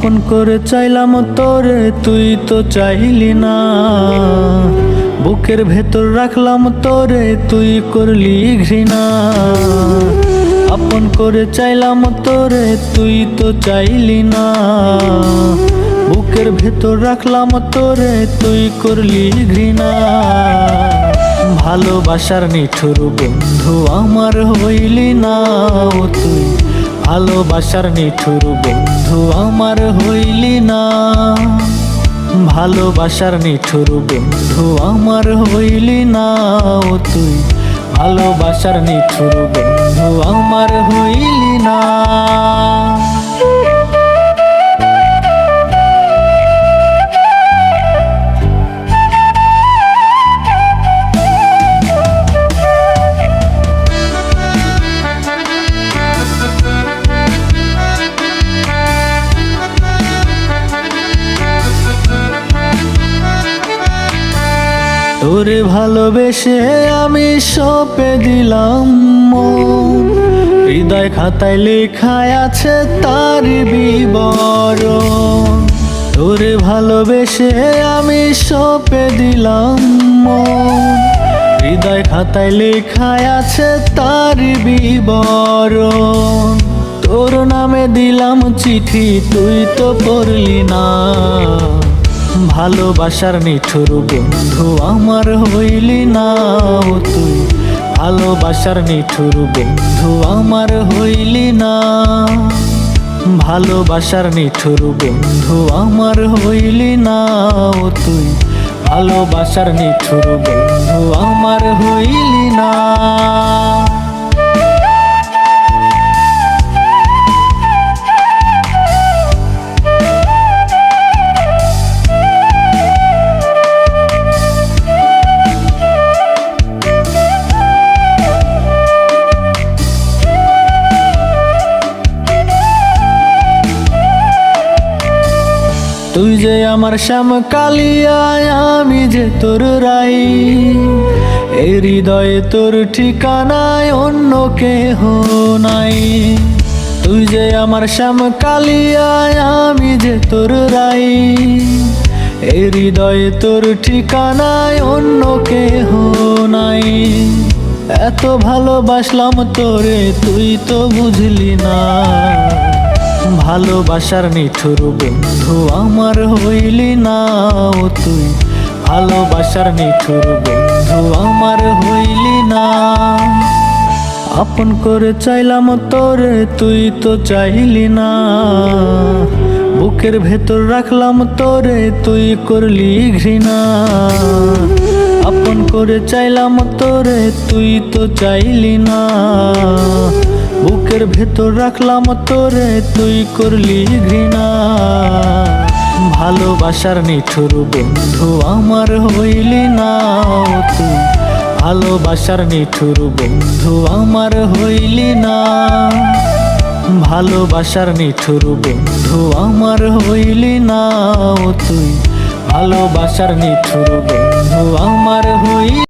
আপন করে চাইলাম তোরে, তুই তো চাইলি না। বুকের ভেতর রাখলাম তোরে, তুই করলি ঘৃণা। আপন করে চাইলাম তোরে, তুই তো চাইলি না। বুকের ভেতর রাখলাম তোরে, তুই করলি ঘৃণা। ভালোবাসার নিঠুর বন্ধু আমার হইলি না ও তুই। ভালোবাসার নিঠুর বন্ধু আমার হইলি না। ভালোবাসার নিঠুর বন্ধু আমার হইলি না ও তুই। ভালোবাসার নিঠুর বন্ধু আমার হইলি না। তোরে ভালোবেসে আমি সঁপে দিলাম মন। হৃদয় খাতায় লেখায় আছে তার বিবরণ। তোরে ভালোবেসে আমি সঁপে দিলাম মন। হৃদয় খাতায় লেখায় আছে তার বিবরণ। তোর নামে দিলাম চিঠি, তুই তো পড়লি না। ভালোবাসার নিঠুর বন্ধু আমার হইলি না ও তুই। ভালোবাসার নিঠুর বন্ধু আমার হইলি না। ভালোবাসার নিঠুর বন্ধু আমার হইলি না ও তুই। ভালোবাসার নিঠুর বন্ধু আমার হইলি না। তুই যে আমার শ্যাম কালিয়া, আমি যে তোর রাই। এই হৃদয়ে তোর ঠিকানায় অন্য কেহ নাই। তুই যে আমার শ্যাম কালিয়া, আমি যে তোর রাই। এই হৃদয়ে তোর ঠিকানায় অন্য কেহ নাই। এত ভালোবাসলাম তোরে, তুই তো বুঝলি না। ভালোবাসার নিঠুর বন্ধু আমার হইলি না ও তুই। ভালোবাসার নিঠুর বন্ধু আমার হইলি না। আপন করে চাইলাম তোরে, তুই তো চাইলি না। বুকের ভেতর রাখলাম তোরে, তুই করলি ঘৃণা। আপন করে চাইলাম তোরে, তুই তো চাইলি না। বুকের ভেতর রাখলাম তোরে, তুই করলি ঘৃণা। ভালোবাসার নিঠুর বন্ধু আমার হইলি না ও তুই। ভালোবাসার নিঠুর বন্ধু আমার হইলি না। ভালোবাসার নিঠুর বন্ধু আমার হইলি না ও তুই। ভালোবাসার নিঠুর বন্ধু আমার হইলি।